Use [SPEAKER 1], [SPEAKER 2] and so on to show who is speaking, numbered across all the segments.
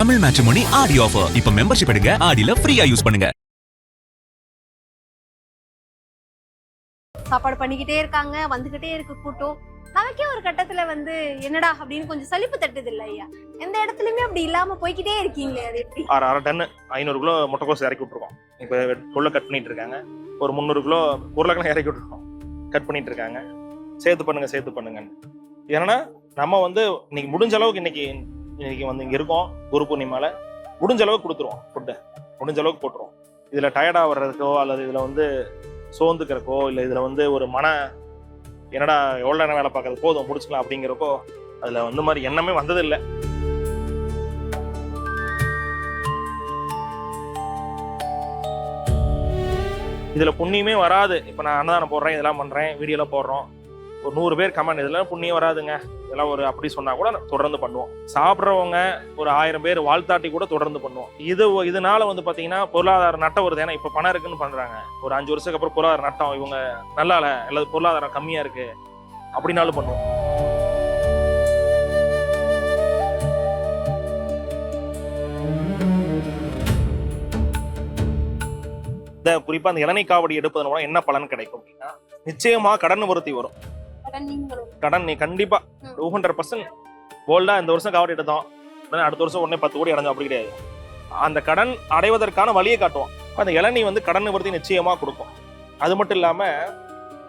[SPEAKER 1] Tamil matrimony ஆடி offer. இப்ப membership எடுங்க, ஆடில ஃப்ரீயா யூஸ் பண்ணுங்க.
[SPEAKER 2] சாப்பாடு பண்ணிக்கிட்டே இருக்காங்க, வந்துகிட்டே இருக்கு கூட்டம். நமக்கே ஒரு கட்டத்துல என்னடா அப்படின்னு கொஞ்சம் சலிப்பு தட்டுது இல்ல ஐயா? எந்த இடத்துலயுமே அப்படி இல்லாம போய்கிட்டே இருக்கீங்களே, அது எப்படி?
[SPEAKER 3] அரை டன் 500 கிலோ முட்டைக்கோஸ் இறக்கி விட்டுருக்கோம். இப்போ உள்ள கட் பண்ணிட்டு இருக்காங்க. ஒரு 300 கிலோ உருளைக்கிழங்கு இறக்கி விட்டுருக்கோம், கட் பண்ணிட்டு இருக்காங்க. சேர்த்து பண்ணுங்க. ஏன்னா நம்ம இன்னைக்கு முடிஞ்ச அளவுக்கு இன்னைக்கு இங்க இருக்கோம். குரு பூர்ணிமால முடிஞ்ச அளவுக்கு கொடுத்துருவோம் ஃபுட்டு, முடிஞ்ச அளவுக்கு போட்டுருவோம். இதுல டயர்டா வர்றதுக்கோ அல்லது இதுல சோர்ந்துக்கிறக்கோ இல்லை இதுல ஒரு என்னடா எவ்வளோ நேரம் வேலை பார்க்கறது, போதும் முடிச்சுக்கலாம் அப்படிங்கிறப்போ அதுல மாதிரி எண்ணமே வந்ததில்லை. இதுல புண்ணியமே வராது. இப்ப நான் அன்னதானம் போடுறேன், இதெல்லாம் பண்றேன், வீடியோலாம் போடுறோம், ஒரு 100 பேர் கமெண்ட் இதெல்லாம் புண்ணியம் வராதுங்க, இதெல்லாம் ஒரு அப்படி சொன்னா கூட தொடர்ந்து பண்ணுவோம். சாப்பிட்றவங்க ஒரு 1000 பேர் வாழ்த்தாட்டி கூட தொடர்ந்து பண்ணுவோம். இதனால பாத்தீங்கன்னா பொருளாதார நட்டம் வருது. ஏன்னா இப்ப பணம் இருக்குன்னு பண்றாங்க, ஒரு 5 வருஷத்துக்கு அப்புறம் பொருளாதார நட்டம், இவங்க நல்லா இல்ல அல்லது பொருளாதாரம் கம்மியா இருக்கு அப்படின்னாலும் பண்ணுவோம். குறிப்பா அந்த இளநீ காவடி எடுப்பதன் மூலம் என்ன பலன் கிடைக்கும் அப்படின்னா, நிச்சயமா கடன் நிவர்த்தி வரும். கடன் நீ கண்டிப்பா 200% போல்டா இந்த வருஷம் காவடி எடுத்தோம், அடுத்த வருஷம் உடனே 10 கோடி அடைஞ்சோம் அப்படி கிடையாது. அந்த கடன் அடைவதற்கான வழியை காட்டுவோம். அந்த இளநீ கடன் நிவர்த்தி நிச்சயமா கொடுக்கும். அது மட்டும் இல்லாம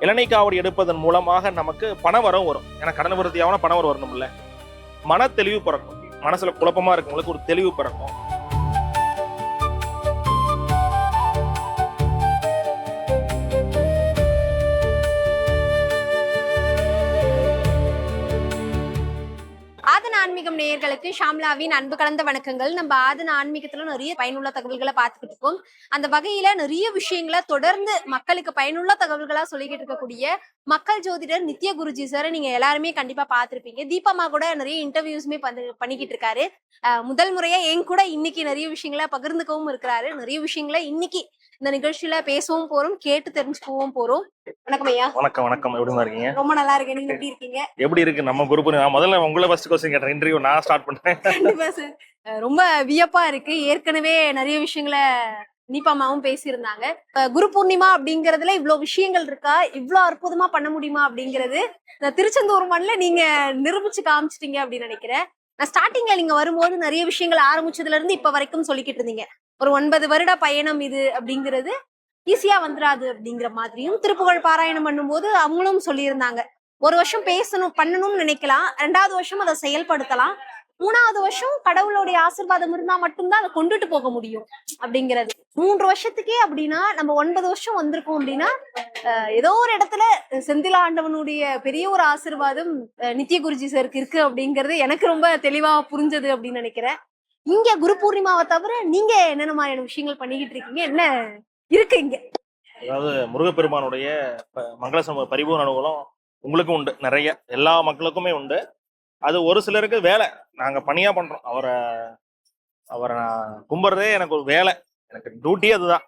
[SPEAKER 3] இளநீ காவடி எடுப்பதன் மூலமாக நமக்கு பண வரவும் வரும். ஏன்னா கடன் நிவர்த்தியாவனா பணம் வரணும் இல்ல, மன தெளிவு பிறக்கும். மனசுல குழப்பமா இருக்கவங்களுக்கு ஒரு தெளிவு பிறக்கும்.
[SPEAKER 2] ஆன்மீகம் நேயர்களுக்கு ஷாம்லாவின் அன்பு கலந்த வணக்கங்கள். நம்ம ஆதன ஆன்மீகத்துல நிறைய பயனுள்ள தகவல்களை பார்த்துக்கிட்டு இருக்கோம். அந்த வகையில நிறைய விஷயங்களை தொடர்ந்து மக்களுக்கு பயனுள்ள தகவல்களா சொல்லிக்கிட்டு இருக்கக்கூடிய மக்கள் ஜோதிடர் நித்ய குருஜி சார் நீங்க எல்லாருமே கண்டிப்பா பார்த்திருப்பீங்க. தீபமா கூட நிறைய இன்டர்வியூஸ்மே பண்ணிக்கிட்டு இருக்காரு. முதல் முறையா என் கூட இன்னைக்கு நிறைய விஷயங்களை பகிர்ந்துக்கவும் இருக்கிறாரு. நிறைய விஷயங்களை இன்னைக்கு இந்த நிகழ்ச்சியில பேசவும் போறோம், கேட்டு தெரிஞ்சுக்கவும் போறோம். வணக்கம் ஐயா.
[SPEAKER 3] வணக்கம். எப்படி இருக்கீங்க?
[SPEAKER 2] ரொம்ப நல்லா இருக்கேன். நீங்க எப்படி இருக்கீங்க?
[SPEAKER 3] எப்படி இருக்கு நம்ம குரூப்? நான் முதல்ல உங்களை ஃபர்ஸ்ட் क्वेश्चन கேட்டேன், இன்டர்வியூ நான் ஸ்டார்ட் பண்றேன்.
[SPEAKER 2] கண்டிப்பா சார், ரொம்ப வியப்பா இருக்கு. ஏற்கனவே நிறைய விஷயங்களை நீப்பாமாவும் பேசியிருந்தாங்க. குரு பூர்ணிமா அப்படிங்கறதுல இவ்வளவு விஷயங்கள் இருக்கா, இவ்வளவு அற்புதமா பண்ண முடியுமா அப்படிங்கிறது இந்த திருச்செந்தூர் மண்ணில நீங்க நிரூபிச்சு காமிச்சிட்டீங்க அப்படின்னு நினைக்கிறேன். நான் ஸ்டார்டிங்ல நீங்க வரும்போது நிறைய விஷயங்கள் ஆரம்பிச்சதுல இருந்து இப்ப வரைக்கும் சொல்லிக்கிட்டு இருந்தீங்க. ஒரு 9 வருட பயணம் இது அப்படிங்கிறது ஈஸியா வந்துடாது அப்படிங்கிற மாதிரியும், திருப்புகழ் பாராயணம் பண்ணும்போது அவங்களும் சொல்லியிருந்தாங்க. ஒரு வருஷம் பேசணும் பண்ணணும்னு நினைக்கலாம், 2வது வருஷம் அதை செயல்படுத்தலாம், 3வது வருஷம் கடவுளுடைய ஆசீர்வாதம் இருந்தா மட்டும்தான் அதை கொண்டுட்டு போக முடியும் அப்படிங்கிறது. 3 வருஷத்துக்கே அப்படின்னா நம்ம 9 வருஷம் வந்திருக்கோம் அப்படின்னா ஏதோ ஒரு இடத்துல செந்திலா ஆண்டவனுடைய பெரிய ஒரு ஆசீர்வாதம் நித்ய குருஜி சாருக்கு இருக்கு அப்படிங்கிறது எனக்கு ரொம்ப தெளிவா புரிஞ்சது அப்படின்னு நினைக்கிறேன். இங்க குரு பூர்ணிமாவை தவிர நீங்க என்னென்ன மாதிரியான விஷயங்கள் பண்ணிக்கிட்டு இருக்கீங்க, என்ன இருக்கு இங்க?
[SPEAKER 3] அதாவது முருகப்பெருமானுடைய மங்கள பரிபூர்ண அனுகூலம் உங்களுக்கும் உண்டு, நிறைய எல்லா மக்களுக்குமே உண்டு. அது ஒரு சிலருக்கு வேலை, நாங்க பணியா பண்றோம். அவரை நான் கும்பிட்றதே எனக்கு ஒரு வேலை, எனக்கு டியூட்டி அதுதான்.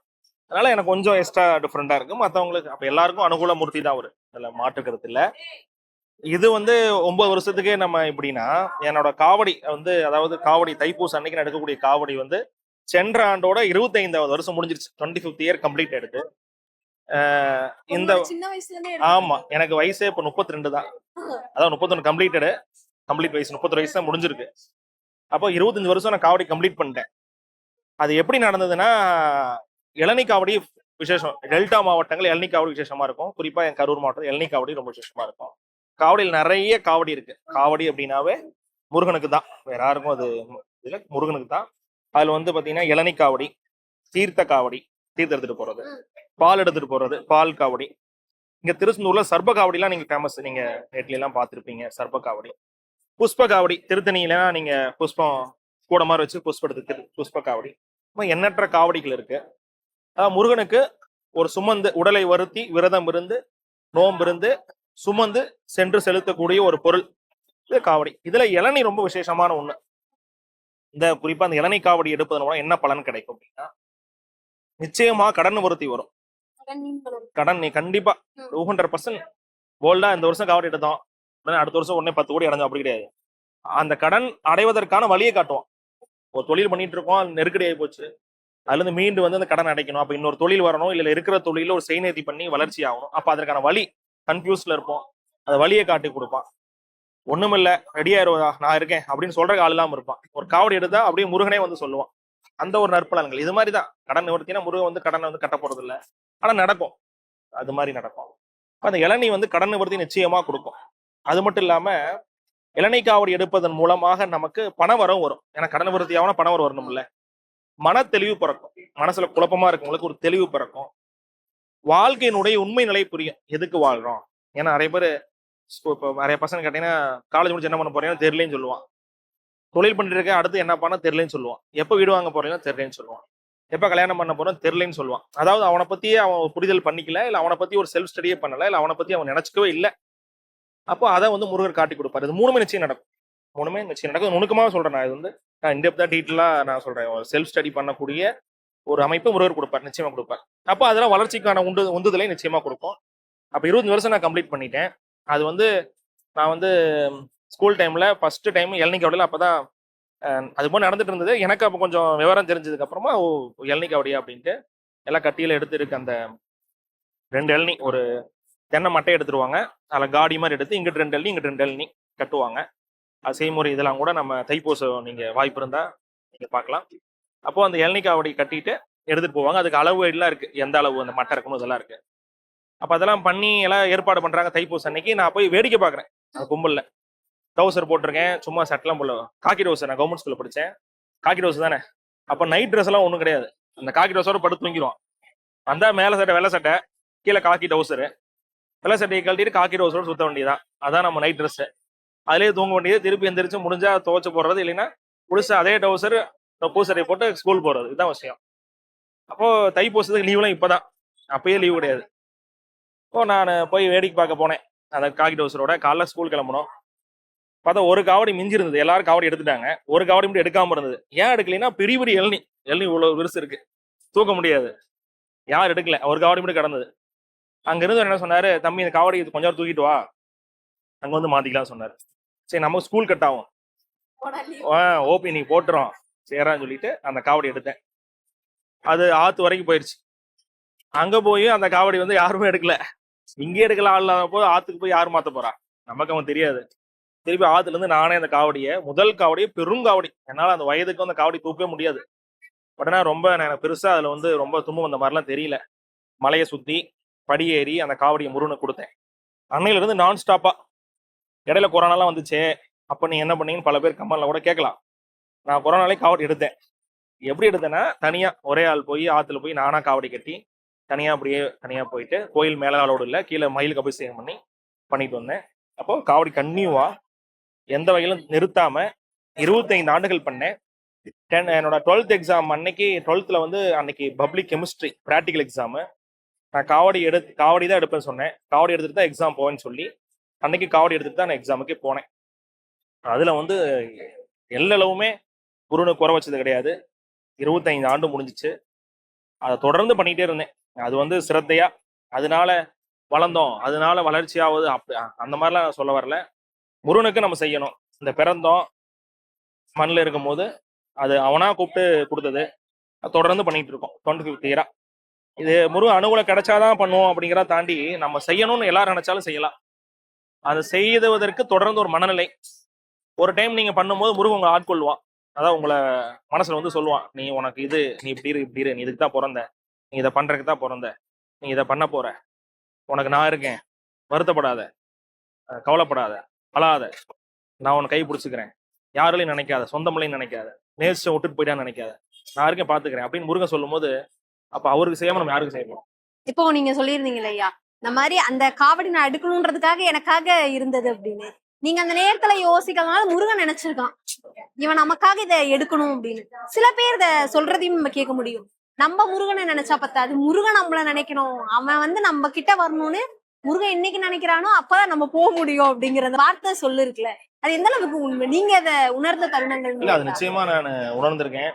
[SPEAKER 3] அதனால எனக்கு கொஞ்சம் எக்ஸ்ட்ரா டிஃப்ரெண்டா இருக்கு. மற்றவங்களுக்கு அப்ப எல்லாருக்கும் அனுகூல மூர்த்தி தான் ஒரு, அதில் மாற்றுக்கிறது இல்லை. இது 9 வருஷத்துக்கே நம்ம எப்படின்னா, என்னோட காவடி அதாவது காவடி தைப்பூசம் அன்னைக்கு நடக்கக்கூடிய காவடி சென்ற ஆண்டோட 25வது வருஷம் முடிஞ்சிருச்சு. 25th இயர் கம்ப்ளீட் ஆயிடுது. இந்த ஆமா, எனக்கு வயசே இப்ப 32 தான். அதாவது 31 கம்ப்ளீட் வயசு 31 வயசு தான் முடிஞ்சிருக்கு. அப்போ 25 வருஷம் நான் காவடி கம்ப்ளீட் பண்ணிட்டேன். அது எப்படி நடந்ததுன்னா, இளநீ காவடி விசேஷம். டெல்டா மாவட்டங்கள் இளநீ காவடி விசேஷமா இருக்கும். குறிப்பா என் கரூர் மாவட்டம் இளநீ காவடி ரொம்ப விசேஷமா இருக்கும். காவடியில் நிறைய காவடி இருக்கு. காவடி அப்படின்னாவே முருகனுக்கு தான், வேற யாருக்கும் அது இல்ல, முருகனுக்கு தான். அதுல பாத்தீங்கன்னா இளநீ காவடி, தீர்த்த காவடி, தீர்த்த எடுத்துட்டு போறது, பால் எடுத்துட்டு போறது, பால் காவடி. இங்க திருச்செந்தூர்ல சர்ப காவடிலாம் நீங்க ஃபேமஸ், நீங்க நெட்ல எல்லாம் பார்த்திருப்பீங்க. சர்ப காவடி, புஷ்ப காவடி, திருத்தணியில நீங்க புஷ்பம் கூட மாதிரி வச்சு புஷ்ப எடுத்து புஷ்ப காவடி. எண்ணற்ற காவடிகள் இருக்கு. முருகனுக்கு ஒரு சுமந்து உடலை வருத்தி விரதம் இருந்து நோம்பு இருந்து சுமந்து சென்று செலுத்தக்கூடிய ஒரு பொருள் இது காவடி. இதுல இளநீ ரொம்ப விசேஷமான ஒண்ணு. இந்த குறிப்பா அந்த இளநீ காவடி எடுப்பதன் மூலம் என்ன பலன் கிடைக்கும் அப்படின்னா, நிச்சயமா கடன் நிவர்த்தி வரும். கடன் நீ கண்டிப்பா 200% போல்டா இந்த வருஷம் காவடி எடுத்தோம், அடுத்த வருஷம் உடனே 10 கோடி அடைஞ்சோம் அப்படி கிடையாது. அந்த கடன் அடைவதற்கான வழியை காட்டுவோம். ஒரு தொழில் பண்ணிட்டு இருக்கோம், அது நெருக்கடி ஆகி போச்சு. அதுல இருந்து மீண்டு வந்து அந்த கடன் அடைக்கணும். அப்ப இன்னொரு தொழில் வரணும், இல்ல இருக்கிற தொழில ஒரு செய்நேர்த்தி பண்ணி வளர்ச்சி ஆகணும். அப்ப அதற்கான வழி கன்ஃபியூஸ்ல இருப்போம். அந்த வழியை காட்டி கொடுப்பான். ஒண்ணுமில்ல, ரெடி ஆயிருவதா, நான் இருக்கேன் அப்படின்னு சொல்ற ஆள் இல்லாம இருப்பான். ஒரு காவடி எடுத்தா அப்படியே முருகனே வந்து சொல்லுவான். அந்த ஒரு நற்பலன்கள் இது மாதிரிதான். கடன் நிவர்த்தினா முருகன் வந்து கடனை வந்து கட்ட போறது இல்ல, ஆனா நடக்கும். அது மாதிரி நடக்கும். அந்த இளநீ வந்து கடன் நிவர்த்தி நிச்சயமா கொடுக்கும். அது மட்டும் இல்லாம இளநீ காவடி எடுப்பதன் மூலமாக நமக்கு பண வரவும் வரும். ஏன்னா கடன் நிவர்த்தி ஆகணும், பண வரம் வரணும்ல. மன தெளிவு பிறக்கும். மனசுல குழப்பமா இருக்கவங்களுக்கு ஒரு தெளிவு பிறக்கும். வாழ்க்கையினுடைய உண்மை நிலை புரியும். எதுக்கு வாழ்றோம்? ஏன்னா நிறைய பேர் இப்போ நிறைய பசங்க கேட்டீங்கன்னா காலேஜ் முடிச்சு என்ன பண்ண போறீங்கன்னு தெரியலன்னு சொல்லுவான். தொழில் பண்ணிட்டு இருக்கேன், அடுத்து என்ன பண்ண தெரியலன்னு சொல்லுவான். எப்போ வீடு வாங்க போறீங்கன்னா தெரியலன்னு சொல்லுவான். எப்ப கல்யாணம் பண்ண போறோம் தெரியலன்னு சொல்லுவான். அதாவது அவனை பத்தியே அவன் புரிதல் பண்ணிக்கல, இல்ல அவனை பத்தி ஒரு செல்ஃப் ஸ்டடியே பண்ணல, இல்ல அவனை பத்தி அவன் நினைச்சுக்கவே இல்லை. அப்போ அதை வந்து முருகர் காட்டி கொடுப்பாரு. இது மூணுமே நிச்சயம் நடக்கும். மூணுமே நிச்சயம் நடக்கும். நுணுக்கமாக சொல்றேன். நான் இது வந்து நான் இன்டெப்தா டீட்டெயிலா நான் சொல்றேன். செல்ஃப் ஸ்டடி பண்ணக்கூடிய ஒரு அமைப்பு முருகர் கொடுப்பார், நிச்சயமா கொடுப்பார். அப்போ அதெல்லாம் வளர்ச்சிக்கான உந்துதலை நிச்சயமா கொடுக்கும். அப்ப 25 வருஷம் நான் கம்ப்ளீட் பண்ணிட்டேன். அது வந்து நான் வந்து ஸ்கூல் டைம்ல ஃபர்ஸ்ட் டைம் இளநீ காவடியில் அப்பதான் அது போல நடந்துட்டு இருந்தது. எனக்கு அப்போ கொஞ்சம் விவரம் தெரிஞ்சதுக்கு அப்புறமா ஓ இளநீ காவடியா அப்படின்ட்டு எல்லாம் கட்டியில எடுத்து இருக்கு. அந்த 2 இளநீ, ஒரு தென்னை மட்டை எடுத்துருவாங்க, அதில் காடி மாதிரி எடுத்து இங்கிட்டு 2 இளநீ இங்கிட்டு 2 இளநீ கட்டுவாங்க. அது செய்முறை இதெல்லாம் கூட நம்ம தைப்பூசம் நீங்க வாய்ப்பு இருந்தா நீங்க பார்க்கலாம். அப்போ அந்த இளநீ காவடி கட்டிட்டு எடுத்துட்டு போவாங்க. அதுக்கு அளவு எல்லாம் இருக்கு, எந்த அளவு அந்த மட்டை இருக்கணும் இதெல்லாம் இருக்கு. அப்ப அதெல்லாம் பண்ணி எல்லாம் ஏற்பாடு பண்றாங்க. தைப்பூசம் அன்னைக்கு நான் போய் வேடிக்கை பாக்குறேன். அந்த கும்பல்ல டவுசர் போட்டிருக்கேன், சும்மா சட்டெல்லாம் போல, காக்கி டவுசர். நான் கவர்மெண்ட் ஸ்கூல்ல படிச்சேன், காக்கி டவுசர் தானே. அப்ப நைட் ட்ரெஸ் எல்லாம் ஒண்ணும் கிடையாது. அந்த காக்கி டவுசரோட படுத்து தூங்கிடுவான். வந்தா மேல சட்டை வெள்ளை சட்டை, கீழே காக்கி டவுசர், வெள்ளை சட்டையை கழட்டிட்டு காக்கி டவுசரோட சுத்த வேண்டியதான். அதான் நம்ம நைட் ட்ரெஸ். அதுலயே தூங்க வேண்டியது. திருப்பி எந்திரிச்சு முடிஞ்சா துவச்சு போடுறது, இல்லைன்னா புதுசா அதே டவுசர் பூசரை போட்டு ஸ்கூல் போறது. இதுதான் விஷயம். அப்போ தைப்பூசத்துக்கு லீவ்லாம் இப்பதான், அப்பயே லீவு கிடையாது. இப்போ நான் போய் வேடிக்கை பார்க்க போனேன் அந்த காக்கி டவுசரோட. காலைல ஸ்கூல் கிளம்பணும். பார்த்தா ஒரு காவடி மிஞ்சி இருந்தது. எல்லாரும் காவடி எடுத்துட்டாங்க, ஒரு காவடி மட்டும் எடுக்காம இருந்தது. ஏன் எடுக்கலைன்னா பெரிய பெரிய இளநீ இவ்வளவு விருசு இருக்கு, தூக்க முடியாது. யார் எடுக்கல, ஒரு காவடி மட்டும் கிடந்தது. அங்க இருந்து என்ன சொன்னாரு, தம்பி இந்த காவடி கொஞ்சம் நேரம் தூக்கிட்டு வா, அங்க வந்து மாத்திக்கலாம் சொன்னாரு. சரி நம்ம ஸ்கூல் கட் ஆகும், ஓபி நீ போட்டுறோம் சேரான்னு சொல்லிட்டு அந்த காவடி எடுத்தேன். அது ஆத்து வரைக்கும் போயிடுச்சு. அங்க போய் அந்த காவடி வந்து யாருமே எடுக்கல. இங்கே எடுக்கல ஆள் இல்லாத போது ஆத்துக்கு போய் யாரும் மாத்த போறா, நமக்கு அவன் தெரியாது. திருப்பி ஆத்துல இருந்து நானே அந்த காவடியை, முதல் காவடியை பெருங்காவடி, என்னால அந்த வயதுக்கு அந்த காவடி தூக்கவே முடியாது. உடனே ரொம்ப எனக்கு பெருசா அதுல வந்து ரொம்ப துன்பம் அந்த மாதிரிலாம் தெரியல. மலையை சுத்தி படியேறி அந்த காவடியை முருகனுக்கு கொடுத்தேன். அன்னையில இருந்து நான் ஸ்டாப்பா. இடையில கொரோனாலாம் வந்துச்சே, அப்ப நீ என்ன பண்ணீங்கன்னு பல பேர் கமெண்ட்ல கூட கேட்கலாம். நான் கொரோனாலே காவடி எடுத்தேன். எப்படி எடுத்தேன்னா, தனியா ஒரே ஆள் போய் ஆத்துல போய் நானா காவடி கட்டி தனியா அப்படியே தனியா போயிட்டு, கோயில் மேல ஆளோடு இல்லை, கீழே மயிலுக்கு அபிஷேகம் பண்ணிட்டு வந்தேன். அப்போ காவடி கன்னியூவா எந்த வகையிலும் நிறுத்தாம 25 ஆண்டுகள் பண்ணேன். என்னோட 12th எக்ஸாம் அன்னைக்கு, 12th வந்து அன்னைக்கு பப்ளிக் கெமிஸ்ட்ரி ப்ராக்டிக்கல் எக்ஸாமு. நான் காவடி தான் எடுப்பேன்னு சொன்னேன். காவடி எடுத்துட்டு தான் எக்ஸாம் போவேன்னு சொல்லி அன்னைக்கு காவடி எடுத்துட்டு தான் நான் எக்ஸாமுக்கே போனேன். அதுல வந்து எல்லளவுமே குருனுக்கு குறை வச்சது கிடையாது. 25 ஆண்டு முடிஞ்சிச்சு. அதை தொடர்ந்து பண்ணிட்டே இருந்தேன். அது வந்து சிரத்தையா, அதனால வளர்ந்தோம், அதனால வளர்ச்சி ஆகுது, அப்படி அந்த மாதிரிலாம் நான் சொல்ல வரல. முருகனுக்கு நம்ம செய்யணும். இந்த பிறந்தோம் மண்ணில் இருக்கும் போது அது அவனா கூப்பிட்டு கொடுத்தது. தொடர்ந்து பண்ணிட்டு இருக்கோம் 25 இயரா. இது முருகன் அனுகூலம் கிடைச்சாதான் பண்ணுவோம் அப்படிங்கிறத தாண்டி நம்ம செய்யணும்னு எல்லாரும் நினைச்சாலும் செய்யலாம். அதை செய்வதற்கு தொடர்ந்து ஒரு மனநிலை. ஒரு டைம் நீங்க பண்ணும்போது முருகன் உங்களை ஆட்கொள்வான். அதான் உங்களை மனசுல வந்து சொல்லுவான், நீ உனக்கு இது, நீ இப்படி இரு, நீ இதுக்கு தான் பிறந்த, நீ இதை பண்றதுக்கு தான் பிறந்த, நீ இதை பண்ண போற, உனக்கு நான் இருக்கேன், வருத்தப்படாத, கவலைப்படாத, அழாத, நான் உன்னை கை பிடிச்சிக்கிறேன், யாரையும் நினைக்காத, சொந்தமில்லையும் நினைக்காத, நேசிச்ச விட்டுட்டு போயிட்டான்னு நினைக்காத, நான் இருக்கேன் பாத்துக்கிறேன் அப்படின்னு முருகன் சொல்லும் போது, அப்ப அவருக்கு செய்யாம நம்ம யாருக்கு செய்யணும்?
[SPEAKER 2] இப்போ நீங்க சொல்லியிருந்தீங்க இல்லையா, இந்த மாதிரி அந்த காவடி நான் எடுக்கணும்ன்றதுக்காக எனக்காக இருந்தது அப்படின்னு. நீங்க அந்த நேரத்துல யோசிக்கிறதுனால முருகன் நினைச்சிருக்கான், இவன் நமக்காக இதை எடுக்கணும் அப்படின்னு. சில பேர் இதை சொல்றதையும் நம்ம கேட்க முடியும். நம்ம முருகனை நினைச்சா பத்தாது, முருகன் நம்மள நினைக்கணும், அவன் வந்து நம்ம கிட்ட வரணும்னு முருகன் என்னைக்கு நினைக்கிறானோ அப்பதான் நம்ம போக முடியும் அப்படிங்கிற வார்த்தை சொல்லு இருக்குல்ல, அது எந்த அளவுக்கு உண்மை? நீங்க அதை உணர்ந்த தருணங்கள்?
[SPEAKER 3] இல்ல, அது நிச்சயமா நான் உணர்ந்திருக்கேன்.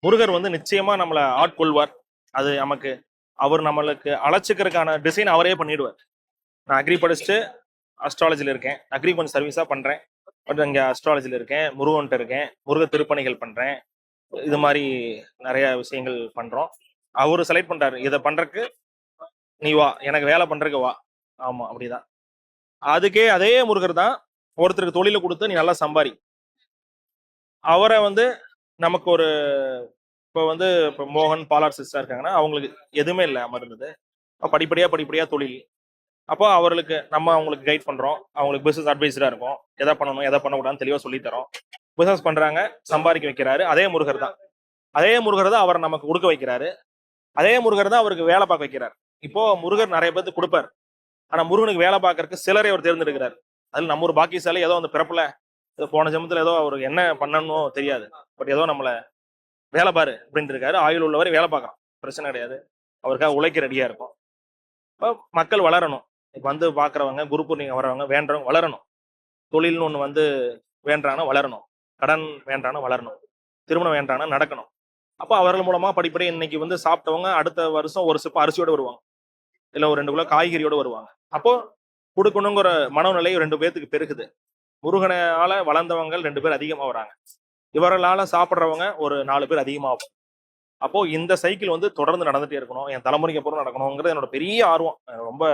[SPEAKER 3] முருகர் வந்து நிச்சயமா நம்மளை ஆட்கொள்வார். அது நமக்கு, அவர் நம்மளுக்கு அழைச்சிக்கிறதுக்கான டிசைன் அவரே பண்ணிடுவார். நான் அக்ரி படிச்சுட்டு அஸ்ட்ராலஜில இருக்கேன், அக்ரி கொஞ்சம் சர்வீஸா பண்றேன். பட் இங்கே அஸ்ட்ராலஜியில் இருக்கேன், முருகன்ட்ட இருக்கேன், முருக திருப்பணிகள் பண்ணுறேன். இது மாதிரி நிறைய விஷயங்கள் பண்ணுறோம். அவரு செலக்ட் பண்ணுறாரு, இதை பண்ணுறக்கு நீ வா, எனக்கு வேலை பண்ணுறக்கு வா. ஆமாம், அப்படிதான். அதுக்கே அதே முருகர் தான் ஒருத்தருக்கு தொழிலை கொடுத்து நீ நல்லா சம்பாரி. அவரை வந்து நமக்கு ஒரு இப்போ மோகன் பாலார் சிஸ்டர் இருக்காங்கன்னா அவங்களுக்கு எதுவுமே இல்லாமல் இருந்தது. படிப்படியாக தொழில். அப்போ அவர்களுக்கு நம்ம அவங்களுக்கு கைட் பண்ணுறோம், அவங்களுக்கு பிஸ்னஸ் அட்வைஸராக இருக்கும், எதை பண்ணணும் எதை பண்ணக்கூடாதுன்னு தெளிவாக சொல்லித்தரோம். பிஸ்னஸ் பண்ணுறாங்க, சம்பாதிக்க வைக்கிறாரு. அதே முருகர் தான் அவரை நமக்கு கொடுக்க வைக்கிறாரு. அதே முருகர் தான் அவருக்கு வேலை பார்க்க வைக்கிறார். இப்போ முருகர் நிறைய பேருக்கு கொடுப்பார், ஆனா முருகனுக்கு வேலை பார்க்கறதுக்கு சிலரை அவர் தேர்ந்தெடுக்கிறார். அதில் நம்ம ஒரு பாக்கியசாலி, ஏதோ அந்த பிறப்புல போன ஜென்மத்துல ஏதோ அவருக்கு என்ன பண்ணணும் தெரியாது, பட் ஏதோ நம்மள வேலை பாரு அப்படின்ட்டு இருக்காரு. ஆயுள் உள்ளவரை வேலை பார்க்கலாம், பிரச்சனை கிடையாது. அவருக்காக உழைக்க ரெடியா இருக்கும். இப்போ மக்கள் வளரணும். இப்போ வந்து பாக்குறவங்க, குரு பூர்ணிகை வரவங்க வேண்டவங்க வளரணும். தொழில்னு ஒண்ணு வந்து வேண்டானா வளரணும், கடன் வேண்டானா வளரணும், திருமணம் வேண்டானா நடக்கணும். அப்போ அவர்கள் மூலமா படிப்படி இன்னைக்கு வந்து சாப்பிட்டவங்க அடுத்த வருஷம் ஒரு சிப்ப அரிசியோட வருவாங்க, இல்ல ஒரு 2 கிலோ காய்கறியோட வருவாங்க. அப்போ கொடுக்கணுங்கிற மனநிலை 2 பேர்த்துக்கு பெருகுது. முருகனால வளர்ந்தவங்க 2 பேர் அதிகமா வராங்க, இவர்களால சாப்பிட்றவங்க ஒரு 4 பேர் அதிகமாகும். அப்போ இந்த சைக்கிள் வந்து தொடர்ந்து நடந்துட்டே இருக்கணும், என் தலைமுறைக்கு அப்புறம் நடக்கணுங்கிறது என்னோட பெரிய ஆர்வம், ரொம்ப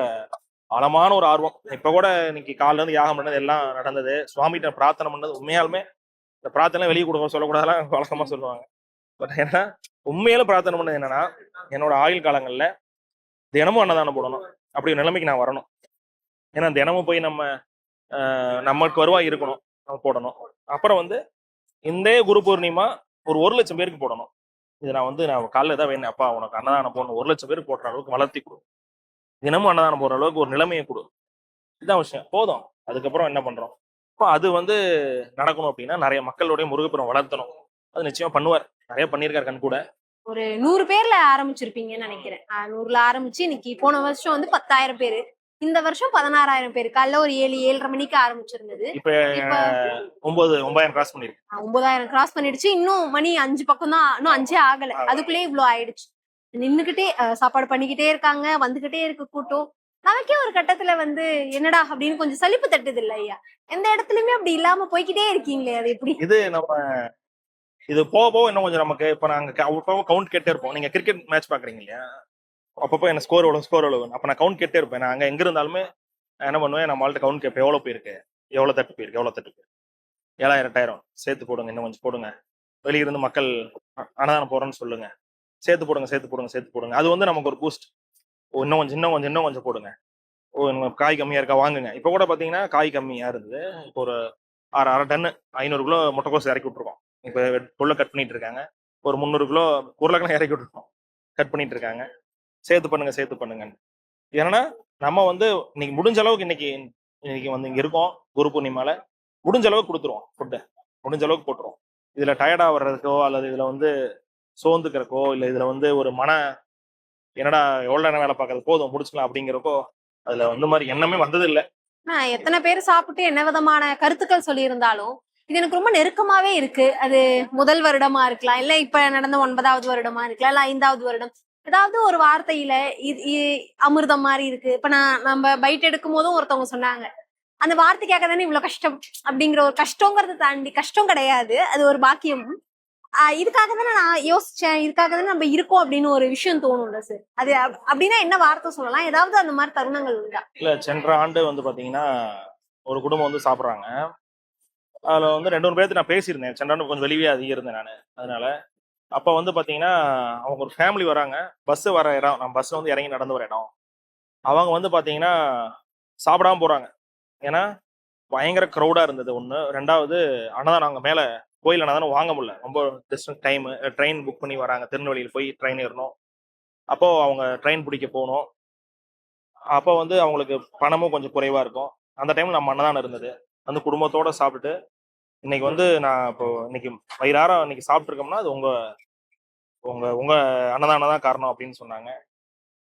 [SPEAKER 3] ஆழமான ஒரு ஆர்வம். இப்ப கூட இன்னைக்கு காலைல இருந்து யாகம் பண்ணது எல்லாம் நடந்தது, சுவாமிகிட்ட பிரார்த்தனை பண்ணது. உண்மையாலுமே இந்த பிரார்த்தனை வெளியே கொடுக்க சொல்லக்கூடாதெல்லாம் வழக்கமா சொல்லுவாங்க. பட் ஏன்னா உண்மையில பிரார்த்தனை பண்ணது என்னன்னா, என்னோட ஆயுள் காலங்கள்ல தினமும் அன்னதானம் போடணும், அப்படி ஒரு நிலைமைக்கு நான் வரணும். ஏன்னா தினமும் போய் நமக்கு வருவாய் இருக்கணும், நம்ம போடணும். அப்புறம் வந்து இந்த குரு பூர்ணிமா ஒரு 1,00,000 பேருக்கு போடணும். இது நான் காலைல தான் வேணும், அப்பா உனக்கு அன்னதானம் போடணும், 1,00,000 பேருக்கு போடுற அளவுக்கு வளர்த்தி கொடு, தினமும் அன்னதானம் போடுற அளவுக்கு ஒரு நிலைமையை கொடு. இதுதான் விஷயம், போதும். அதுக்கப்புறம் என்ன பண்றோம்? இப்போ அது வந்து நடக்கணும் அப்படின்னா நிறைய மக்களுடைய முருகப்புறம் வளர்த்தணும். அது நிச்சயமா பண்ணுவார், நிறைய பண்ணியிருக்காரு கண் கூட.
[SPEAKER 2] ஒரு 100 பேர்ல ஆரம்பிச்சிருப்பீங்கன்னு நினைக்கிறேன். 100ல ஆரம்பிச்சு இன்னைக்கு போன வருஷம் வந்து 10,000 பேரு, இந்த வருஷம் 16,000 பேரு. காலைல ஒரு 7-7:30 மணிக்கு ஆரம்பிச்சிருந்தது.
[SPEAKER 3] இப்ப 9,000 கிராஸ் பண்ணிருக்கு.
[SPEAKER 2] 9,000 கிராஸ் பண்ணிடுச்சு. இன்னும் மணி 5 பக்கம் தான், இன்னும் 5 ஆகல, அதுக்குள்ளேயே இவ்வளவு ஆயிடுச்சு. நின்னுகிட்டே சாப்பாடு பண்ணிக்கிட்டே இருக்காங்க, வந்துகிட்டே இருக்கு கூட்டம். நமக்கே ஒரு கட்டத்துல வந்து என்னடா அப்படின்னு கொஞ்சம் சலிப்பு தட்டுது இல்ல ஐயா? எந்த இடத்துலயுமே அப்படி இல்லாம போய்கிட்டே இருக்கீங்களே, அது எப்படி?
[SPEAKER 3] இது போக போக இன்னும் கொஞ்சம் நமக்கு இப்ப நாங்க கவுண்ட் கேட்டே இருப்போம். நீங்க கிரிக்கெட் மேட்ச் பாக்குறீங்க இல்லையா, அப்பப்போ என்ன ஸ்கோர் எவ்வளவு, அப்ப நான் கவுண்ட் கேட்டே இருப்பேன். நான் அங்க எங்க இருந்தாலுமே என்ன பண்ணுவேன், நம்ம ஆள்கிட்ட கவுண்ட் கேட்பேன், எவ்வளவு போயிருக்கு, எவ்வளவு தட்டு போயிருக்கு, 7,000 8,000 சேர்த்து போடுங்க, இன்னும் கொஞ்சம் போடுங்க, வெளியிருந்து மக்கள் அன்னதானம் போறேன்னு சொல்லுங்க, சேர்த்து போடுங்க. அது வந்து நமக்கு ஒரு பூஸ்ட். இன்னும் கொஞ்சம் போடுங்க. காய் கம்மியா இருக்கா வாங்குங்க. இப்ப கூட பாத்தீங்கன்னா காய் கம்மியா இருந்தது. இப்போ ஒரு 1/2 டன் 500 கிலோ முட்டைக்கோஸ் இறக்கி விட்டுருக்கோம். இப்ப புள்ள கட் பண்ணிட்டு இருக்காங்க. ஒரு 300 கிலோ உருளைக்கிழங்கு இறக்கி விட்டுருக்கோம், கட் பண்ணிட்டு இருக்காங்க. சேர்த்து பண்ணுங்க. ஏன்னா நம்ம வந்து இன்னைக்கு முடிஞ்ச அளவுக்கு இன்னைக்கு வந்து இங்க இருக்கோம், குரு பூர்ணிமால முடிஞ்ச அளவுக்கு கொடுத்துருவோம், ஃபுட்டை முடிஞ்ச அளவுக்கு போட்டுருவோம். இதுல டயர்டா வர்றதுக்கோ அல்லது இதுல வந்து சோர்ந்துக்கிறக்கோ இல்ல இதுல வந்து ஒரு என்னடா எவ்வளவு நேரம் வேலை பார்க்கறது, போதும் முடிச்சுக்கலாம் அப்படிங்கிறப்போ அதுல வந்து மாதிரி எண்ணமே வந்தது இல்லை.
[SPEAKER 2] எத்தனை பேர் சாப்பிட்டு என்ன விதமான கருத்துக்கள் சொல்லியிருந்தாலும் இது எனக்கு ரொம்ப நெருக்கமாவே இருக்கு. அது முதல் வருடமா இருக்கலாம், இல்ல இப்ப நடந்த 9வது வருடமா இருக்கலாம், இல்ல 5வது வருடம். ஏதாவது ஒரு வார்த்தையில அமிர்தம் மாதிரி இருக்கு. இப்ப நம்ம பைட் எடுக்கும் போதும் ஒருத்தவங்க சொன்னாங்க, அந்த வார்த்தை கேட்கதானே இவ்வளவு கஷ்டம் அப்படிங்கிற ஒரு கஷ்டங்கிறத தாண்டி கஷ்டம் கிடையாது, அது ஒரு பாக்கியம். இதுக்காக தானே நான் யோசிச்சேன், இதுக்காக தானே நம்ம இருக்கோம் அப்படின்னு ஒரு விஷயம் தோணும்ல சார். அது அப்படின்னா என்ன வார்த்தை சொல்லலாம், ஏதாவது அந்த மாதிரி தருணங்கள் உண்டா?
[SPEAKER 3] இல்ல, சென்ற ஆண்டு வந்து பாத்தீங்கன்னா ஒரு குடும்பம் வந்து சாப்பிடுறாங்க. அதுல வந்து 2-3 பேர்த்து நான் பேசியிருந்தேன். சென்ற ஆண்டு கொஞ்சம் வெளியே அதிகம் இருந்தேன் நான். அதனால அப்ப வந்து பாத்தீங்கன்னா அவங்க ஒரு ஃபேமிலி வராங்க, பஸ் வர இடம், நம்ம பஸ் வந்து இறங்கி நடந்து வர இடம். அவங்க வந்து பாத்தீங்கன்னா சாப்பிடாம போறாங்க. ஏன்னா பயங்கர க்ரௌடா இருந்தது ஒண்ணு. 2வது அன்னதானம் அங்க மேல கோயில் அன்னதானம் வாங்க முடியல, ரொம்ப டிஸ்டன்ஸ் டைம். ட்ரெயின் புக் பண்ணி வராங்க, திருநெல்வேலியில் போய் ட்ரெயின் ஏறணும். அப்போ அவங்க ட்ரெயின் பிடிக்க போகணும். அப்போ வந்து அவங்களுக்கு பணமும் கொஞ்சம் குறைவா இருக்கும். அந்த டைம்ல நம்ம அன்னதானம் இருந்தது, வந்து குடும்பத்தோட சாப்பிட்டுட்டு இன்னைக்கு வந்து நான் இப்போ இன்னைக்கு வயிறார இன்னைக்கு சாப்பிட்டுருக்கோம்னா அது உங்க உங்க உங்க அன்னதானம் தான் காரணம் அப்படின்னு சொன்னாங்க.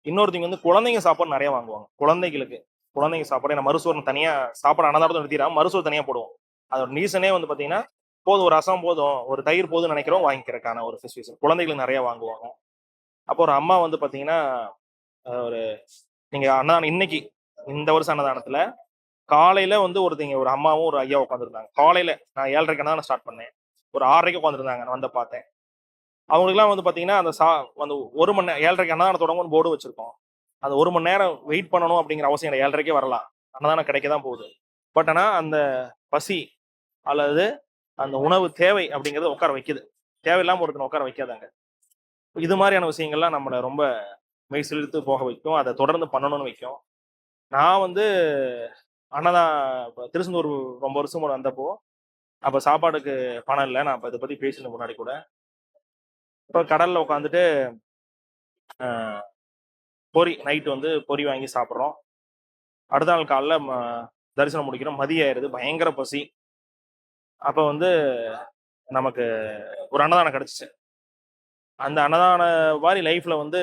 [SPEAKER 3] இன்னொருத்தவங்க வந்து குழந்தைங்க சாப்பாடு நிறைய வாங்குவாங்க. குழந்தைங்க சாப்பாடு ஏன்னா மறுசோறு தனியா சாப்பாடு அன்னதானத்தை நிறுத்திடாம மறுசோறு தனியா போடுவோம். அதோட ரீசனே வந்து பாத்தீங்கன்னா போதும், ஒரு ரசம் போதும், ஒரு தயிர் போதும் நினைக்கிறோம், வாங்கிக்கிறதுக்கான ஒரு சிச்சுவேஷன். குழந்தைகளுக்கு நிறைய வாங்குவாங்க. அப்போ ஒரு அம்மா வந்து பாத்தீங்கன்னா ஒரு நீங்க அன்னதானம் இன்னைக்கு இந்த வருஷம் அன்னதானத்துல காலையில வந்து ஒருத்தங்க ஒரு அம்மாவும் ஒரு ஐயா உட்காந்துருந்தாங்க. காலையில நான் 7:30க்கு தான் ஸ்டார்ட் பண்ணேன். ஒரு 6:30க்கு உட்காந்துருந்தாங்க. நான் வந்து பார்த்தேன். அவங்களுக்குலாம் வந்து பார்த்தீங்கன்னா, அந்த 1 மணி நேரம் 7:30க்கு அன்னதானம் தொடங்கும்னு போர்டு வச்சிருக்கோம். அந்த 1 மணி நேரம் வெயிட் பண்ணணும் அப்படிங்கிற அவசியம் இல்லை. 7:30க்கே வரலாம். அன்னதானம் கிடைக்க தான் போகுது. பட் ஆனா அந்த பசி அல்லது அந்த உணவு தேவை அப்படிங்கிறது உட்கார வைக்குது. தேவையில்லாம ஒருத்தனை உட்கார வைக்காதாங்க. இது மாதிரியான விஷயங்கள்லாம் நம்மள ரொம்ப மெய் சிலிர்த்து போக வைக்கும். அதை தொடர்ந்து பண்ணணும்னு வைக்கும். நான் வந்து அன்னதான் இப்ப திருச்செந்தூர் ரொம்ப வருஷம் முன்னாடி வந்தப்போ, அப்ப சாப்பாடுக்கு பணம் இல்ல. நான் அப்ப இத பத்தி பேசினேன் முன்னாடி கூட. இப்ப கடல்ல உட்காந்துட்டு அ பொரி நைட் வந்து பொரி வாங்கி சாப்பிடுறோம். அடுத்த நாள் காலைல தரிசனம் முடிக்கிறோம். மதியம் ஆயிருது. பயங்கர பசி. அப்ப வந்து நமக்கு ஒரு அன்னதானம் கிடைச்சுச்சு. அந்த அன்னதான மாரி லைஃப்ல வந்து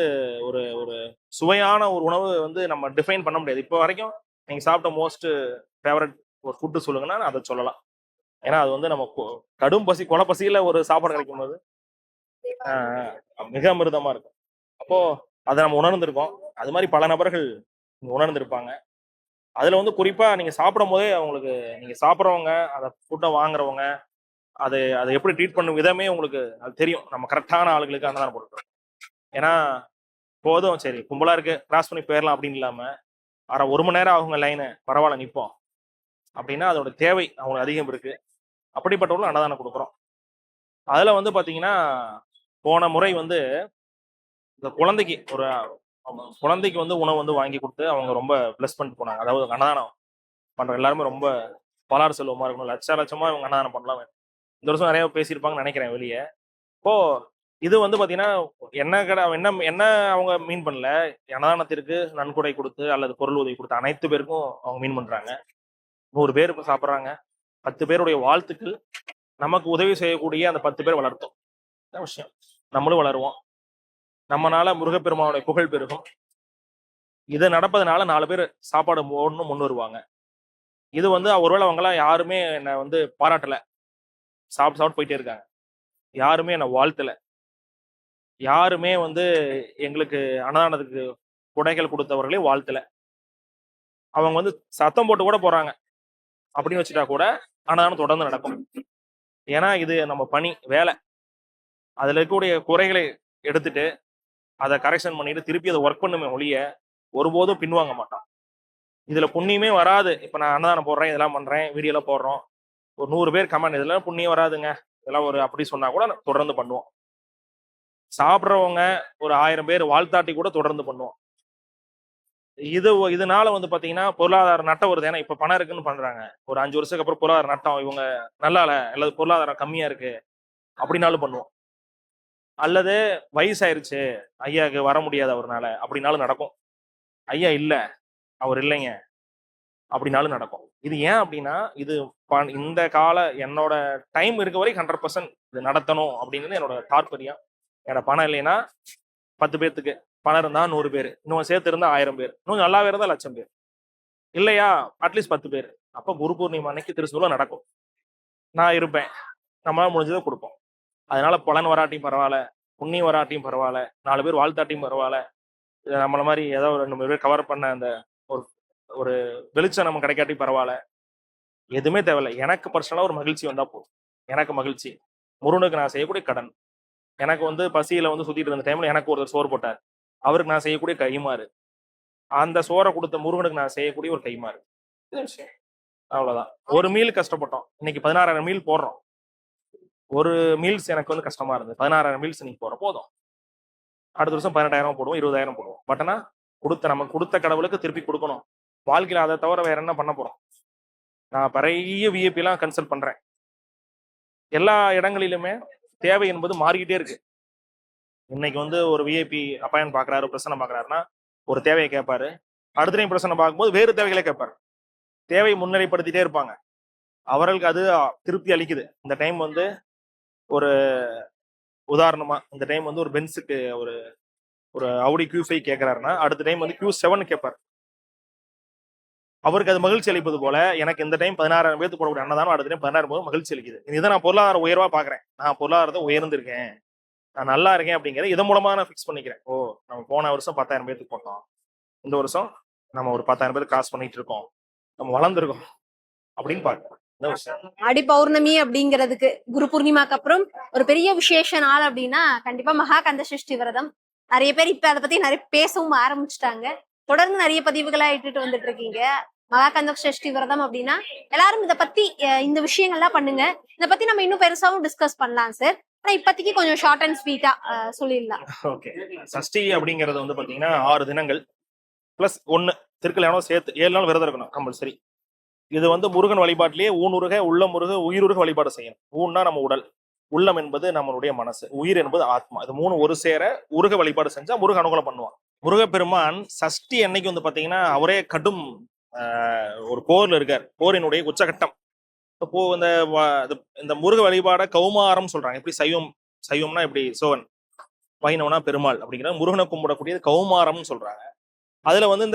[SPEAKER 3] ஒரு ஒரு சுவையான ஒரு உணவு வந்து நம்ம டிஃபைன் பண்ண முடியாது. இப்போ வரைக்கும் நீங்க சாப்பிட்ட மோஸ்ட் ஃபேவரட் ஒரு ஃபுட் சொல்லுங்கன்னா, நான் அத சொல்லலாம். ஏன்னா அது வந்து நம்ம கடும் பசி, கொலை பசியில ஒரு சாப்பாடு கிடைக்கும்போது அ மிக அமிர்தமா இருக்கும். அப்போ அத நம்ம உணர்ந்திருக்கோம். அது மாரி பல நபர்கள் உணர்ந்திருப்பாங்க. அதுல வந்து குறிப்பா நீங்க சாப்பிடும்போதே அவங்களுக்கு நீங்க சாப்பிடுறவங்க, அத ஃபுட்ட வாங்குறவங்க, அத எப்படி ட்ரீட் பண்ணும் விதமே உங்களுக்கு அது தெரியும். நம்ம கரெக்ட்டான ஆளுகளுக்கு அன்னதானம் போட்டுருக்கோம். ஏன்னா, போதும் சரி கும்பலா இருக்கு, கிராஸ் பண்ணி போயிரலாம் அப்படின்னு இல்லாம, 1 மணி நேரம் ஆகுங்க லைனு, பரவால்ல நிப்போம். அப்படின்னா அதோட தேவை அவங்களுக்கு அதிகம் இருக்கு. அப்படிப்பட்டவர்களும் அன்னதானம் குடுக்குறோம். அதுல வந்து பாத்தீங்கன்னா, போன முறை வந்து இந்த குழந்தைக்கு ஒரு குழந்தைக்கு வந்து உணவு வந்து வாங்கி குடுத்து அவங்க ரொம்ப பிளஸ் பண்ணிட்டு போனாங்க. அதாவது அன்னதானம் பண்ற எல்லாருமே ரொம்ப பலார் செல்வமா இருக்கணும். லட்சமா இவங்க அன்னதானம் பண்ணலாம். இந்த வருஷம் நெறைய பேசியிருப்பாங்கன்னு நெனைக்கிறேன் வெளிய. இப்போ இது வந்து பாத்தீங்கன்னா, என்ன என்ன அவங்க மீன் பண்ணல. அன்னதானத்திற்கு நன்கொடை குடுத்து அல்லது பொருள் உதவி குடுத்து அனைத்து பேருக்கும் அவங்க மீன் பண்றாங்க. 100 பேர் இப்ப சாப்பிடுறாங்க. 10 பேருடைய வாழ்த்துக்கள் நமக்கு உதவி செய்யக்கூடிய அந்த 10 பேர் வளர்த்தோம். இதான் விஷயம். நம்மளும் வளருவோம். நம்மனால முருகப்பெருமானுடைய புகழ் பெருகும். இது நடப்பதனால 4 பேர் சாப்பாடு போடணும்னு முன் வருவாங்க. இது வந்து ஒருவேளை அவங்கலாம் யாருமே என்ன வந்து பாராட்டல. சாப்பிட்டு சாப்பிட்டு போயிட்டே இருக்காங்க. யாருமே என்ன வாழ்த்தல. யாருமே வந்து எங்களுக்கு அன்னதானத்துக்கு கொடைகள் குடுத்தவர்களே வாழ்த்தல. அவங்க வந்து சத்தம் போட்டு கூட போறாங்க. அப்படின்னு வச்சுட்டா கூட அன்னதானம் தொடர்ந்து நடக்கும். ஏன்னா இது நம்ம பணி, வேலை. அதுல இருக்கக்கூடிய குறைகளை எடுத்துட்டு, அத கரெக்ஷன் பண்ணிட்டு திருப்பி அத ஒர்க் பண்ணுமே ஒழிய, ஒருபோதும் பின்வாங்க மாட்டோம். இதுல புண்ணியமே வராது. இப்ப நான் அன்னதானம் போடுறேன், இதெல்லாம் பண்றேன், வீடியோலாம் போடுறோம். ஒரு 100 பேர் கமெண்ட் இதெல்லாம் புண்ணியம் வராதுங்க. இதெல்லாம் ஒரு அப்படி சொன்னா கூட தொடர்ந்து பண்ணுவோம். சாப்பிடுறவங்க ஒரு 1000 பேர் வாழ்த்தாட்டி கூட தொடர்ந்து பண்ணுவோம். இதனால வந்து பாத்தீங்கன்னா, பொருளாதார நட்டம் வருது. ஏன்னா இப்ப பணம் இருக்குன்னு பண்றாங்க. ஒரு 5 வருஷத்துக்கு அப்புறம் பொருளாதார நட்டம் இவங்க நல்லா இல்ல, அல்லது பொருளாதாரம் கம்மியா இருக்கு அப்படின்னாலும் பண்ணுவோம். அல்லது வயசாயிருச்சு, ஐயாக்கு வர முடியாது அவர்னால அப்படின்னாலும் நடக்கும். ஐயா இல்ல, அவர் இல்லைங்க அப்படின்னாலும் நடக்கும். இது ஏன் அப்படின்னா, இது இந்த கால என்னோட டைம் இருக்க வரைக்கும் 100% இது நடத்தணும் அப்படிங்கிறது என்னோட தாற்பயம். என்னோட பணம் இல்லைன்னா 10 பேத்துக்கு, பணம் இருந்தா 100 பேர், இன்னும் சேர்த்து இருந்தா 1000 பேர், இன்னும் நல்லாவே இருந்தா 1,00,000 பேர். இல்லையா அட்லீஸ்ட் 10 பேர். அப்ப குரு பூர்ணிமா அன்னைக்கு திருச்செந்தூர்ல நடக்கும். நான் இருப்பேன். நம்மளால முடிஞ்சதை கொடுப்போம். அதனால பலன் வராட்டியும் பரவாயில்ல, புண்ணியம் வராட்டியும் பரவாயில்ல, 4 பேர் வாழ்த்தாட்டியும் பரவாயில்ல. நம்மள மாதிரி ஏதோ ஒரு 2 பேர் கவர் பண்ண அந்த ஒரு ஒரு வெளிச்சம் நமக்கு கிடைக்காட்டி பரவாயில்ல. எதுவுமே தேவையில்ல. எனக்கு பர்சனலா ஒரு மகிழ்ச்சி வந்தா போதும். எனக்கு மகிழ்ச்சி. முருகனுக்கு நான் செய்யக்கூடிய கடன். எனக்கு வந்து பசியில வந்து சுத்திட்டு இருந்த டைம்ல எனக்கு ஒருத்தர் சோறு போட்டார். அவருக்கு நான் செய்யக்கூடிய கைமாறு. அந்த சோற குடுத்த முருகனுக்கு நான் செய்யக்கூடிய ஒரு கைமாறு. இது விஷயம். அவ்வளவுதான். ஒரு மீல் கஷ்டப்பட்டோம். இன்னைக்கு 16,000 மீல் போடுறோம். ஒரு மீல்ஸ் எனக்கு வந்து கஷ்டமா இருந்தது. 16,000 மீல்ஸ் இன்னைக்கு போடுறோம். போதும். அடுத்த வருஷம் 18,000 போடுவோம், 20,000 போடுவோம். பட் ஆனா நமக்கு கொடுத்த கடவுளுக்கு திருப்பி கொடுக்கணும். வாழ்க்கையில அதை தவிர வேற என்ன பண்ண போறோம்? நான் நிறைய விஐபி எல்லாம் கன்சல்ட் பண்றேன். எல்லா இடங்களிலுமே தேவை என்பது மாறிக்கிட்டே இருக்கு. இன்னைக்கு வந்து ஒரு விஐபி அப்பாயன் பாக்குறாரு, பிரச்சனை பாக்குறாருன்னா ஒரு தேவையை கேட்பாரு. அடுத்த டைம் பிரச்சனை பார்க்கும்போது வேறு தேவைகளை கேட்பாரு. தேவை முன்னிலைப்படுத்திட்டே இருப்பாங்க. அவர்களுக்கு அது திருப்தி அளிக்குது. இந்த டைம் வந்து ஒரு உதாரணமா இந்த டைம் வந்து ஒரு பென்ஸுக்கு ஒரு ஒரு Audi Q5 கேட்கிறாருன்னா அடுத்த டைம் வந்து Q7 கேட்பாரு. அவருக்கு அது மகிழ்ச்சி அளிப்பது போல எனக்கு இந்த டைம் 16,000 பேருக்கு போடக்கூடிய அன்னதானம் அடுத்த டைம் 16,000 போது மகிழ்ச்சி அளிக்குது. இதை நான் பொருளாதார உயர்வா பாக்குறேன். நான் பொருளாதாரத்தை உயர்ந்திருக்கேன், நான் நல்லா இருக்கேன் அப்படிங்கிறத இதன் மூலமா நான் ஃபிக்ஸ் பண்ணிக்கிறேன். ஓ, நம்ம போன வருஷம் 10,000 பேருக்கு போட்டோம், இந்த வருஷம் நம்ம ஒரு 10,000 பேர் கிராஸ் பண்ணிட்டு இருக்கோம் நம்ம வளர்ந்துருக்கோம் அப்படின்னு பார்க்கலாம். இந்த விஷயம்.
[SPEAKER 2] ஆடி பௌர்ணமி அப்படிங்கிறதுக்கு குரு பூர்ணிமாக்கு அப்புறம் ஒரு பெரிய விசேஷ நாள் அப்படின்னா கண்டிப்பா மகா கந்த சஷ்டி விரதம். நிறைய பேர் இப்ப அதை பத்தி நிறைய பேசவும் ஆரம்பிச்சுட்டாங்க. தொடர்ந்து நிறைய பதிவுகளா இட்டுட்டு வந்துட்டு இருக்கீங்க. மகா கந்த சஷ்டி விரதம் அப்படின்னா எல்லாரும் இதை பத்தி இந்த விஷயங்கள்லாம் பண்ணுங்க. இதை பத்தி நம்ம இன்னும் பெருசாவும் டிஸ்கஸ் பண்ணலாம் சார். ஆனா இப்பத்திக்கு கொஞ்சம் ஷார்ட் அண்ட் ஸ்வீட்டா சொல்லிடலாம்.
[SPEAKER 3] ஓகே. சஷ்டி அப்படிங்கிறது வந்து பாத்தீங்கன்னா 6 தினங்கள் பிளஸ் 1 திருக்கல்யாணம் சேர்த்து 7 நாள் விரதம் இருக்கணும் கம்பல்சரி. இது வந்து முருகன் வழிபாட்டிலேயே ஊனுருக உள்ளமுருக உயிருருக வழிபாடு செய்யணும். ஊன்னா நம்ம உடல், உள்ளம் என்பது நம்மளுடைய மனசு, உயிர் என்பது ஆத்மா. இது 3 ஒரு சேர உருக வழிபாடு செஞ்சா முருக அனுகூலம் பண்ணுவான். முருகப்பெருமான் சஷ்டி அன்னைக்கு வந்து பாத்தீங்கன்னா அவரே கடும் ஒரு போர்ல இருக்கார். போரினுடைய உச்சகட்டம். இப்போ இந்த முருக வழிபாட கௌமாரம் சொல்றாங்க. எப்படி சைவம்னா எப்படி சோவன், வைணவனா பெருமாள் அப்படிங்கிற முருகனை கும்பிடக்கூடியது கௌமாரம்னு சொல்றாங்க. அதுல வந்து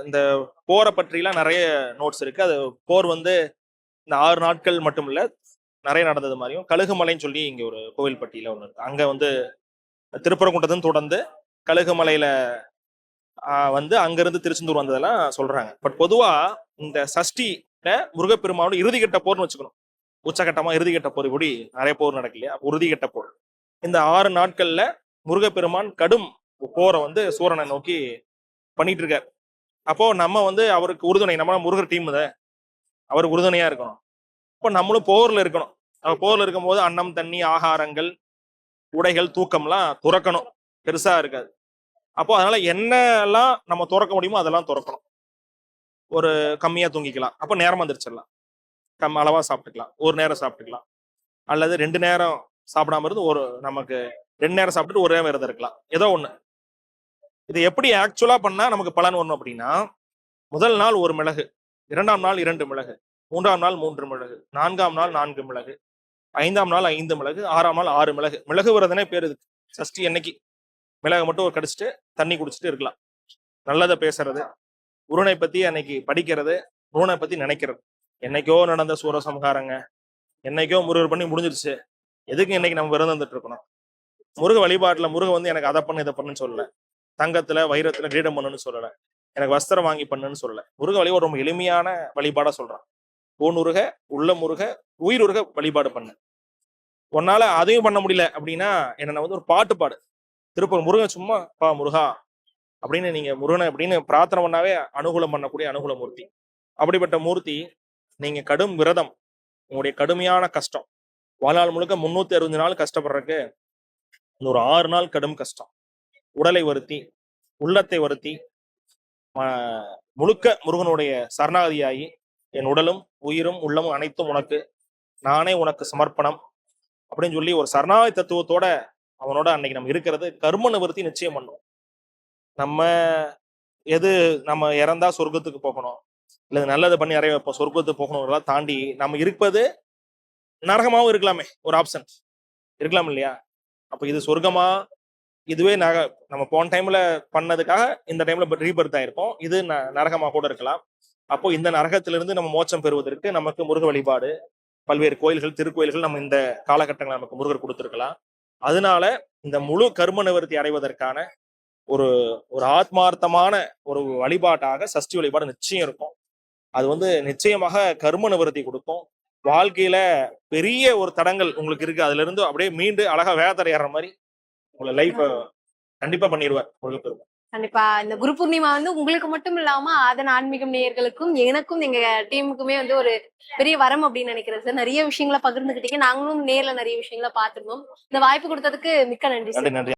[SPEAKER 3] இந்த போரை பற்றிலாம் நிறைய நோட்ஸ் இருக்கு. அது போர் வந்து இந்த 6 நாட்கள் மட்டும் இல்ல, நிறைய நடந்தது மாதிரியும். கழுகுமலைன்னு சொல்லி இங்க ஒரு கோவில்பட்டியில ஒண்ணு இருக்கு. அங்க வந்து திருப்பரங்குன்றதுன்னு தொடர்ந்து கழுகுமலையில வந்து அங்கிருந்து திருச்செந்தூர் வந்ததெல்லாம் சொல்றாங்க. பட் பொதுவா இந்த சஷ்டில முருகப்பெருமானோட இறுதிக்கட்ட போர்னு வச்சுக்கணும். உச்சகட்டமா இறுதிக்கட்ட போர், இப்படி நிறைய போர் நடக்கு இல்லையா, உறுதிக்கட்ட போர். இந்த 6 நாட்கள்ல முருகப்பெருமான் கடும் போரை வந்து சூரனை நோக்கி பண்ணிட்டு இருக்காரு. அப்போ நம்ம வந்து அவருக்கு உறுதுணை, நம்ம முருகர் டீம் தான், அவருக்கு உறுதுணையா இருக்கணும். இப்போ நம்மளும் போர்ல இருக்கணும். போர்ல இருக்கும்போது அன்னம் தண்ணி ஆகாரங்கள் உடைகள் தூக்கம்லாம் துறக்கணும், பெருசா இருக்காது. அப்போ அதனால என்னெல்லாம் நம்ம துறக்க முடியுமோ அதெல்லாம் துறக்கணும். ஒரு கம்மியா தூங்கிக்கலாம், அப்போ நேரமா எந்திரிச்சிடலாம், அளவா சாப்பிட்டுக்கலாம், ஒரு நேரம் சாப்பிட்டுக்கலாம், அல்லது 2 நேரம் சாப்பிடாம இருந்து நமக்கு 2 நேரம் சாப்பிட்டுட்டு ஒரு நேரம் விரதம் இருக்கலாம், ஏதோ ஒண்ணு. இது எப்படி ஆக்சுவலா பண்ணா நமக்கு பலன் வரணும் அப்படின்னா, முதல் நாள் 1 மிளகு, 2ஆம் நாள் 2 மிளகு, 3ஆம் நாள் 3 மிளகு, 4ஆம் நாள் 4 மிளகு, 5ஆம் நாள் 5 மிளகு, 6ஆம் நாள் 6 மிளகு. மிளகு விரதனே பேர் இதுக்கு. சஷ்டி அன்னைக்கு மிளகை மட்டும் கடிச்சிட்டு தண்ணி குடிச்சிட்டு இருக்கலாம். நல்லதை பேசுறது, முருகனை பத்தி அன்னைக்கு படிக்கிறது, முருகனை பத்தி நினைக்கிறது. என்னைக்கோ நடந்த சூரசம்ஹாரங்க, என்னைக்கோ முருகர் பண்ணி முடிஞ்சிருச்சு, எதுக்கு இன்னைக்கு நம்ம விரதம் வந்துட்டு இருக்கணும்? முருக வழிபாட்டுல முருக வந்து எனக்கு அதை பண்ணு இதை பண்ணுன்னு சொல்லல, தங்கத்துல வைரத்துல கிரீடம் பண்ணுன்னு சொல்லல, எனக்கு வஸ்திரம் வாங்கி பண்ணுன்னு சொல்லல. முருக வழிபாடு ரொம்ப எளிமையான வழிபாடா சொல்றான். ஊனுருக உள்ள முருக உயிருருக வழிபாடு பண்ணு. உன்னால அதையும் பண்ண முடியல அப்படின்னா என்ன வந்து ஒரு பாட்டு பாடு. திருப்பூர் முருகன் சும்மா பா முருகா அப்படின்னு நீங்க முருகனை அப்படின்னு பிரார்த்தனை பண்ணாவே அனுகூலம் பண்ணக்கூடிய அனுகூல மூர்த்தி. அப்படிப்பட்ட மூர்த்தி நீங்க கடும் விரதம், உங்களுடைய கடுமையான கஷ்டம், வாழ்நாள் முழுக்க 365 நாள் கஷ்டப்படுறதுக்கு இந்த ஒரு 6 நாள் கடும் கஷ்டம், உடலை வருத்தி உள்ளத்தை வருத்தி முழுக்க முருகனுடைய சரணாகதியாகி, என் உடலும் உயிரும் உள்ளமும் அனைத்தும் உனக்கு, நானே உனக்கு சமர்ப்பணம் அப்படின்னு சொல்லி ஒரு சரணாகதி தத்துவத்தோட அவனோட அன்னைக்கு நம்ம இருக்கிறது கர்ம நிவர்த்தி நிச்சயம் பண்ணும். நம்ம இறந்தா சொர்க்கத்துக்கு போகணும், இல்ல நல்லது பண்ணி அறைய வைப்போம் சொர்க்கத்துக்கு போகணும் தாண்டி நம்ம இருப்பது நரகமாவும் இருக்கலாமே, ஒரு ஆப்ஷன் இருக்கலாம் இல்லையா? அப்ப இது சொர்க்கமா, இதுவே நம்ம போன டைம்ல பண்ணதுக்காக இந்த டைம்ல ரீபர்த் ஆயிருப்போம், இது நரகமா கூட இருக்கலாம். அப்போ இந்த நரகத்திலிருந்து நம்ம மோட்சம் பெறுவதற்கு நமக்கு முருக வழிபாடு, பல்வேறு கோயில்கள் திருக்கோயில்கள் நம்ம இந்த காலகட்டங்கள் நமக்கு முருகர் கொடுத்திருக்கலாம். அதனால இந்த முழு கர்ம நிவர்த்தி அடைவதற்கான ஒரு ஆத்மார்த்தமான ஒரு வழிபாட்டாக சஷ்டி வழிபாடு நிச்சயம் இருக்கும். அது வந்து நிச்சயமாக கர்ம நிவர்த்தி கொடுக்கும். வாழ்க்கையில பெரிய ஒரு தடங்கள் உங்களுக்கு இருக்கு, அதுல இருந்து அப்படியே மீண்டு அழகா வேதரை ஏற மாதிரி உங்களை லைஃப் கண்டிப்பா பண்ணிடுவார் முருகப்பெருமான்.
[SPEAKER 2] கண்டிப்பா இந்த குரு பூர்ணிமா வந்து உங்களுக்கு மட்டும் இல்லாம ஆதன் ஆன்மீகம் நேயர்களுக்கும் எனக்கும் எங்க டீமுக்குமே வந்து ஒரு பெரிய வரம் அப்படின்னு நினைக்கிறேன் சார். நிறைய விஷயங்களை பகிர்ந்துக்கிட்டீங்க, நாங்களும் நேர்ல நிறைய விஷயங்களை பார்த்துருந்தோம். இந்த வாய்ப்பு கொடுத்ததுக்கு மிக்க நன்றி சார்.
[SPEAKER 3] நன்றி.